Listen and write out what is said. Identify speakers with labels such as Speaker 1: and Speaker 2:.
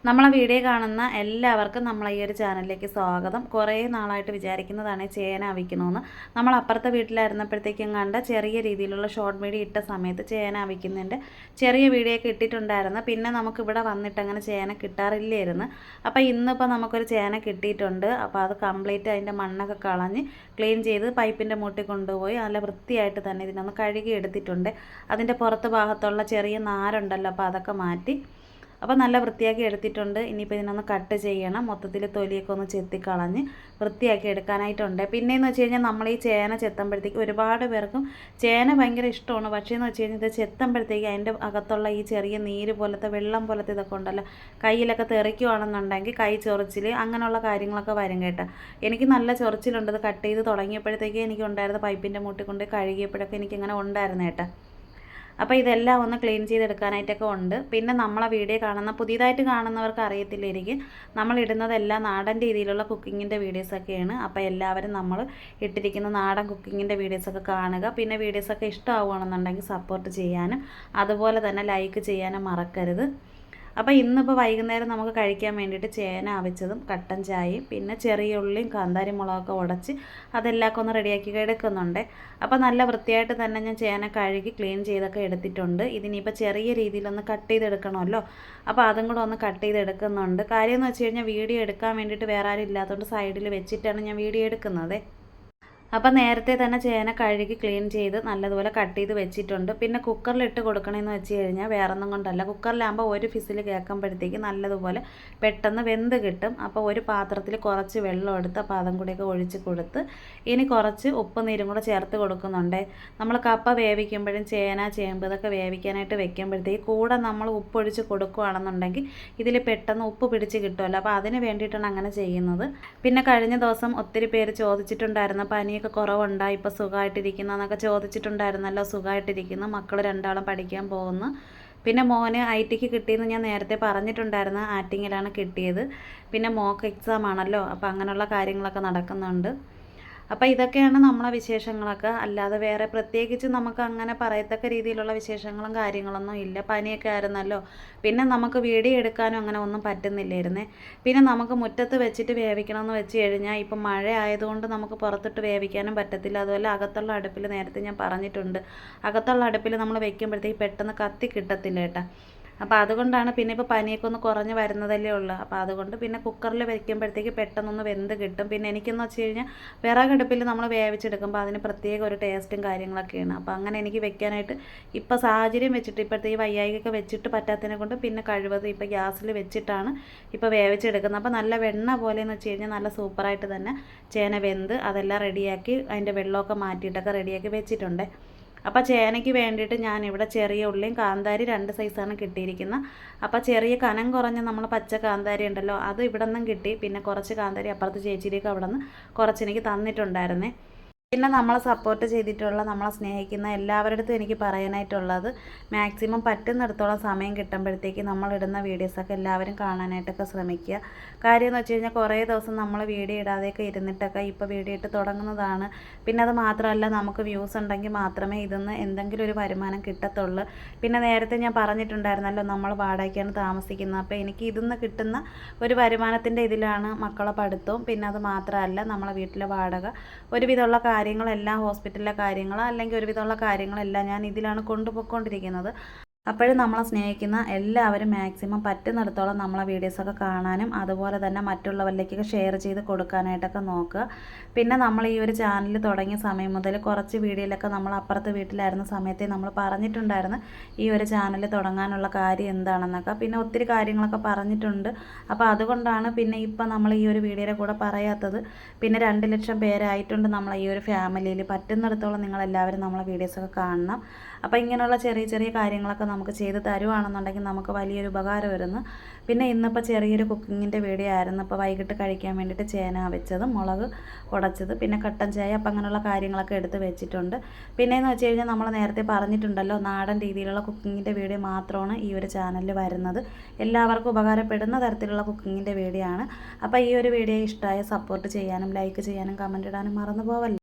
Speaker 1: നമ്മളെ വീഡിയോ കാണുന്ന എല്ലാവർക്കും നമ്മളെ ഈ ഒരു ചാനലിലേക്ക് സ്വാഗതം. കുറേ നാളായിട്ട് വിചാരിക്കുന്നതാണ് ചേന അവിക്കണമെന്ന്. നമ്മൾ അപ്പുറത്തെ വീട്ടിലായിരുന്നപ്പോഴത്തേക്കും കണ്ട ചെറിയ രീതിയിലുള്ള ഷോർട്ട് വീഡിയോ ഇട്ട സമയത്ത് ചേന അവിക്കുന്നതിൻ്റെ ചെറിയ വീഡിയോ ഒക്കെ ഇട്ടിട്ടുണ്ടായിരുന്നു. പിന്നെ നമുക്കിവിടെ വന്നിട്ട് അങ്ങനെ ചേന കിട്ടാറില്ലായിരുന്നു. അപ്പോൾ ഇന്നിപ്പോൾ നമുക്കൊരു ചേന കിട്ടിയിട്ടുണ്ട്. അപ്പോൾ അത് കംപ്ലീറ്റ് അതിൻ്റെ മണ്ണൊക്കെ കളഞ്ഞ് ക്ലീൻ ചെയ്ത് പൈപ്പിൻ്റെ മൂട്ടി കൊണ്ടുപോയി നല്ല വൃത്തിയായിട്ട് തന്നെ ഇതിനൊന്ന് കഴുകി എടുത്തിട്ടുണ്ട്. അതിൻ്റെ പുറത്ത് ഭാഗത്തുള്ള ചെറിയ നാരുണ്ടല്ലോ, അപ്പോൾ അതൊക്കെ മാറ്റി അപ്പോൾ നല്ല വൃത്തിയാക്കി എടുത്തിട്ടുണ്ട്. ഇനിയിപ്പോൾ ഇതിനൊന്ന് കട്ട് ചെയ്യണം. മൊത്തത്തിൽ തൊലിയൊക്കെ ഒന്ന് ചെത്തിക്കളഞ്ഞ് വൃത്തിയാക്കി എടുക്കാനായിട്ടുണ്ട്. പിന്നെയെന്ന് വെച്ച് കഴിഞ്ഞാൽ നമ്മൾ ഈ ചേന ചെത്തുമ്പോഴത്തേക്ക് ഒരുപാട് പേർക്കും ചേന ഭയങ്കര ഇഷ്ടമാണ്. പക്ഷേ എന്ന് വെച്ച് കഴിഞ്ഞാൽ ഇത് ചെത്തുമ്പോഴത്തേക്ക് അതിൻ്റെ അകത്തുള്ള ഈ ചെറിയ നീര് പോലത്തെ വെള്ളം പോലത്തെ ഇതൊക്കെ ഉണ്ടല്ലോ, കയ്യിലൊക്കെ തെറിക്കുവാണെന്നുണ്ടെങ്കിൽ കൈ ചൊറിച്ചിൽ അങ്ങനെയുള്ള കാര്യങ്ങളൊക്കെ വരും കേട്ടോ. എനിക്ക് നല്ല ചൊറിച്ചിലുണ്ട്. ഇത് കട്ട് ചെയ്ത് തുടങ്ങിയപ്പോഴത്തേക്ക് എനിക്ക് ഉണ്ടായിരുന്ന പൈപ്പിൻ്റെ മൂട്ടി കൊണ്ട് കഴുകിയപ്പോഴൊക്കെ എനിക്കിങ്ങനെ ഉണ്ടായിരുന്നു കേട്ടോ. അപ്പോൾ ഇതെല്ലാം ഒന്ന് ക്ലീൻ ചെയ്തെടുക്കാനായിട്ടൊക്കെ ഉണ്ട്. പിന്നെ നമ്മളെ വീഡിയോ കാണുന്ന പുതിയതായിട്ട് കാണുന്നവർക്ക് അറിയത്തില്ലായിരിക്കും, നമ്മൾ ഇടുന്നതെല്ലാം നാടൻ രീതിയിലുള്ള കുക്കിങ്ങിൻ്റെ വീഡിയോസൊക്കെയാണ്. അപ്പോൾ എല്ലാവരും നമ്മൾ ഇട്ടിരിക്കുന്ന നാടൻ കുക്കിങ്ങിൻ്റെ വീഡിയോസൊക്കെ കാണുക. പിന്നെ വീഡിയോസൊക്കെ ഇഷ്ടമാവുകയാണെന്നുണ്ടെങ്കിൽ സപ്പോർട്ട് ചെയ്യാനും അതുപോലെ തന്നെ ലൈക്ക് ചെയ്യാനും മറക്കരുത്. അപ്പോൾ ഇന്നിപ്പോൾ വൈകുന്നേരം നമുക്ക് കഴിക്കാൻ വേണ്ടിയിട്ട് ചേന അവിച്ചതും കട്ടൻ ചായയും പിന്നെ ചെറിയ ഉള്ളിയും കാന്താരി മുളകൊക്കെ ഉടച്ച് അതെല്ലാം ഒന്ന് റെഡിയാക്കി എടുക്കുന്നുണ്ട്. അപ്പോൾ നല്ല വൃത്തിയായിട്ട് തന്നെ ഞാൻ ചേന കഴുകി ക്ലീൻ ചെയ്തൊക്കെ എടുത്തിട്ടുണ്ട്. ഇതിനിപ്പോൾ ചെറിയ രീതിയിലൊന്ന് കട്ട് ചെയ്തെടുക്കണമല്ലോ, അപ്പോൾ അതും കൂടെ ഒന്ന് കട്ട് ചെയ്തെടുക്കുന്നുണ്ട്. കാര്യം എന്ന് വെച്ച് കഴിഞ്ഞാൽ വീഡിയോ എടുക്കാൻ വേണ്ടിയിട്ട് വേറെ ആരും ഇല്ലാത്തതുകൊണ്ട് സൈഡിൽ വെച്ചിട്ടാണ് ഞാൻ വീഡിയോ എടുക്കുന്നത്. അപ്പം നേരത്തെ തന്നെ ചേന കഴുകി ക്ലീൻ ചെയ്ത് നല്ലതുപോലെ കട്ട് ചെയ്ത് വെച്ചിട്ടുണ്ട്. പിന്നെ കുക്കറിലിട്ട് കൊടുക്കണമെന്ന് വെച്ച് കഴിഞ്ഞാൽ വേറൊന്നും കൊണ്ടല്ല, കുക്കറിലാകുമ്പോൾ ഒരു ഫിസിൽ കേൾക്കുമ്പോഴത്തേക്ക് നല്ലതുപോലെ പെട്ടെന്ന് വെന്ത് കിട്ടും. അപ്പോൾ ഒരു പാത്രത്തിൽ കുറച്ച് വെള്ളം എടുത്ത് അപ്പോൾ അതും കൂടെയൊക്കെ ഒഴിച്ച് കൊടുത്ത് ഇനി കുറച്ച് ഉപ്പ് നീരും കൂടെ ചേർത്ത് കൊടുക്കുന്നുണ്ട്. നമ്മൾ കപ്പ വേവിക്കുമ്പോഴും ചേന ചേമ്പ് ഇതൊക്കെ വേവിക്കാനായിട്ട് വെക്കുമ്പോഴത്തേക്ക് കൂടെ നമ്മൾ ഉപ്പൊഴിച്ച് കൊടുക്കുകയാണെന്നുണ്ടെങ്കിൽ ഇതിൽ പെട്ടെന്ന് ഉപ്പ് പിടിച്ച് കിട്ടുമല്ലോ. അപ്പോൾ അതിന് വേണ്ടിയിട്ടാണ് അങ്ങനെ ചെയ്യുന്നത്. പിന്നെ കഴിഞ്ഞ ദിവസം ഒത്തിരി പേര് ചോദിച്ചിട്ടുണ്ടായിരുന്നു പനി കുറവുണ്ടായി, ഇപ്പോൾ സുഖമായിട്ടിരിക്കുന്നു എന്നൊക്കെ ചോദിച്ചിട്ടുണ്ടായിരുന്നല്ലോ. സുഖമായിട്ടിരിക്കുന്നു, മക്കൾ രണ്ടാളും പഠിക്കാൻ പോകുന്നു. പിന്നെ മോന് IT കിട്ടിയെന്ന് ഞാൻ നേരത്തെ പറഞ്ഞിട്ടുണ്ടായിരുന്നു. ആറ്റിങ്ങിലാണ് കിട്ടിയത്. പിന്നെ മോക്ക് എക്സാം ആണല്ലോ, അപ്പോൾ അങ്ങനെയുള്ള കാര്യങ്ങളൊക്കെ നടക്കുന്നുണ്ട്. അപ്പോൾ ഇതൊക്കെയാണ് നമ്മളെ വിശേഷങ്ങളൊക്കെ. അല്ലാതെ വേറെ പ്രത്യേകിച്ച് നമുക്ക് അങ്ങനെ പറയത്തക്ക രീതിയിലുള്ള വിശേഷങ്ങളും കാര്യങ്ങളൊന്നും ഇല്ല. പനിയൊക്കെ ആയിരുന്നല്ലോ, പിന്നെ നമുക്ക് വീഡിയോ എടുക്കാനും അങ്ങനെ ഒന്നും പറ്റുന്നില്ലായിരുന്നേ. പിന്നെ നമുക്ക് മുറ്റത്ത് വെച്ചിട്ട് വേവിക്കണമെന്ന് വെച്ച് കഴിഞ്ഞാൽ ഇപ്പം മഴ ആയതുകൊണ്ട് നമുക്ക് പുറത്തിട്ട് വേവിക്കാനും പറ്റത്തില്ല. അതുപോലെ അകത്തുള്ള അടുപ്പിൽ നേരത്തെ ഞാൻ പറഞ്ഞിട്ടുണ്ട്, അകത്തുള്ള അടുപ്പിൽ നമ്മൾ വെക്കുമ്പോഴത്തേക്ക് പെട്ടെന്ന് കത്തി കിട്ടത്തില്ല കേട്ടോ. അപ്പോൾ അതുകൊണ്ടാണ്. പിന്നെ ഇപ്പോൾ പനിയൊക്കെ ഒന്ന് കുറഞ്ഞ് വരുന്നതല്ലേ ഉള്ളൂ. അപ്പോൾ അതുകൊണ്ട് പിന്നെ കുക്കറിൽ വെക്കുമ്പോഴത്തേക്ക് പെട്ടെന്നൊന്ന് വെന്ത് കിട്ടും. പിന്നെ എനിക്കെന്ന് വെച്ച് കഴിഞ്ഞാൽ വിറകടുപ്പിൽ നമ്മൾ വേവിച്ചെടുക്കുമ്പോൾ അതിന് പ്രത്യേക ഒരു ടേസ്റ്റും കാര്യങ്ങളൊക്കെയാണ്. അപ്പോൾ അങ്ങനെ എനിക്ക് വെക്കാനായിട്ട് ഇപ്പോൾ സാഹചര്യം വെച്ചിട്ട് ഇപ്പോഴത്തെ ഈ വയ്യായികൊക്കെ വെച്ചിട്ട് പറ്റാത്തതിനെ കൊണ്ട് പിന്നെ കഴിവതും ഇപ്പോൾ ഗ്യാസിൽ വെച്ചിട്ടാണ് ഇപ്പോൾ വേവിച്ചെടുക്കുന്നത്. അപ്പോൾ നല്ല വെണ്ണ പോലെയെന്ന് വെച്ച് കഴിഞ്ഞാൽ നല്ല സൂപ്പറായിട്ട് തന്നെ ചേന വെന്ത് അതെല്ലാം റെഡിയാക്കി അതിൻ്റെ വെള്ളമൊക്കെ മാറ്റിയിട്ടൊക്കെ റെഡിയാക്കി വെച്ചിട്ടുണ്ട്. അപ്പോൾ ചേനയ്ക്ക് വേണ്ടിയിട്ട് ഞാനിവിടെ ചെറിയ ഉള്ളിയും കാന്താരി 2 സൈസാണ് കിട്ടിയിരിക്കുന്നത്. അപ്പോൾ ചെറിയ കനം കുറഞ്ഞ നമ്മൾ പച്ച കാന്താരി ഉണ്ടല്ലോ, അത് ഇവിടെ നിന്നും കിട്ടി. പിന്നെ കുറച്ച് കാന്താരി അപ്പുറത്ത് ചേച്ചിയിലേക്ക് അവിടെ നിന്ന് കുറച്ചെനിക്ക് തന്നിട്ടുണ്ടായിരുന്നേ. പിന്നെ നമ്മളെ സപ്പോർട്ട് ചെയ്തിട്ടുള്ള, നമ്മളെ സ്നേഹിക്കുന്ന എല്ലാവരുടെ അടുത്തും എനിക്ക് പറയാനായിട്ടുള്ളത്, മാക്സിമം പറ്റുന്നിടത്തോളം സമയം കിട്ടുമ്പോഴത്തേക്ക് നമ്മളിടുന്ന വീഡിയോസൊക്കെ എല്ലാവരും കാണാനായിട്ടൊക്കെ ശ്രമിക്കുക. കാര്യം എന്ന് വെച്ച് കഴിഞ്ഞാൽ കുറേ ദിവസം നമ്മൾ വീഡിയോ ഇടാതെയൊക്കെ ഇരുന്നിട്ടൊക്കെ ഇപ്പോൾ വീഡിയോ ഇട്ട് തുടങ്ങുന്നതാണ്. പിന്നെ അത് മാത്രമല്ല, നമുക്ക് വ്യൂസ് ഉണ്ടെങ്കിൽ മാത്രമേ ഇതിന്ന് എന്തെങ്കിലും ഒരു വരുമാനം കിട്ടത്തുള്ളൂ. പിന്നെ നേരത്തെ ഞാൻ പറഞ്ഞിട്ടുണ്ടായിരുന്നല്ലോ, നമ്മൾ വാടകയ്ക്കാണ് താമസിക്കുന്നത്. അപ്പോൾ എനിക്ക് ഇതിന്ന് കിട്ടുന്ന ഒരു വരുമാനത്തിൻ്റെ ഇതിലാണ് മക്കളെ പഠിത്തവും. പിന്നെ അത് മാത്രമല്ല, നമ്മളെ വീട്ടിലെ വാടക, ഒരുവിധമുള്ള കാര്യങ്ങളെല്ലാം, ഹോസ്പിറ്റലിലെ കാര്യങ്ങൾ അല്ലെങ്കിൽ ഒരുവിധമുള്ള കാര്യങ്ങളെല്ലാം ഞാൻ ഇതിലാണ് കൊണ്ടുപോയിക്കൊണ്ടിരിക്കുന്നത്. അപ്പോഴും നമ്മളെ സ്നേഹിക്കുന്ന എല്ലാവരും മാക്സിമം പറ്റുന്നിടത്തോളം നമ്മളെ വീഡിയോസൊക്കെ കാണാനും അതുപോലെ തന്നെ മറ്റുള്ളവരിലേക്കൊക്കെ ഷെയർ ചെയ്ത് കൊടുക്കാനായിട്ടൊക്കെ നോക്കുക. പിന്നെ നമ്മൾ ഈ ഒരു ചാനൽ തുടങ്ങിയ സമയം മുതൽ കുറച്ച് വീഡിയോയിലൊക്കെ നമ്മൾ അപ്പുറത്തെ വീട്ടിലായിരുന്ന സമയത്ത് നമ്മൾ പറഞ്ഞിട്ടുണ്ടായിരുന്നു ഈ ഒരു ചാനൽ തുടങ്ങാനുള്ള കാര്യം എന്താണെന്നൊക്കെ. പിന്നെ ഒത്തിരി കാര്യങ്ങളൊക്കെ പറഞ്ഞിട്ടുണ്ട്. അപ്പോൾ അതുകൊണ്ടാണ് പിന്നെ ഇപ്പം നമ്മൾ ഈ ഒരു വീഡിയോയുടെ കൂടെ പറയാത്തത്. പിന്നെ 2 ലക്ഷം പേരായിട്ടുണ്ട് നമ്മളെ ഈ ഒരു ഫാമിലിയിൽ. പറ്റുന്നിടത്തോളം നിങ്ങളെല്ലാവരും നമ്മളെ വീഡിയോസൊക്കെ കാണണം. അപ്പോൾ ഇങ്ങനെയുള്ള ചെറിയ ചെറിയ കാര്യങ്ങളൊക്കെ നമുക്ക് ചെയ്ത് തരുവാണെന്നുണ്ടെങ്കിൽ നമുക്ക് വലിയൊരു ഉപകാരം വരുന്നു. പിന്നെ ഇന്നിപ്പോൾ ചെറിയൊരു കുക്കിങ്ങിൻ്റെ വീഡിയോ ആയിരുന്നു. ഇപ്പോൾ വൈകിട്ട് കഴിക്കാൻ വേണ്ടിയിട്ട് ചേന വെച്ചത്, മുളക് ഉടച്ചത്, പിന്നെ കട്ടൻ ചായ, അപ്പം അങ്ങനെയുള്ള കാര്യങ്ങളൊക്കെ എടുത്ത് വെച്ചിട്ടുണ്ട്. പിന്നെയെന്ന് വെച്ച് കഴിഞ്ഞാൽ നമ്മൾ നേരത്തെ പറഞ്ഞിട്ടുണ്ടല്ലോ, നാടൻ രീതിയിലുള്ള കുക്കിങ്ങിൻ്റെ വീഡിയോ മാത്രമാണ് ഈ ഒരു ചാനലിൽ വരുന്നത്. എല്ലാവർക്കും ഉപകാരപ്പെടുന്ന തരത്തിലുള്ള കുക്കിങ്ങിൻ്റെ വീഡിയോ ആണ്. അപ്പോൾ ഈ ഒരു വീഡിയോ ഇഷ്ടമായ സപ്പോർട്ട് ചെയ്യാനും ലൈക്ക് ചെയ്യാനും കമൻറ്റ് ഇടാനും മറന്നു പോവല്ല.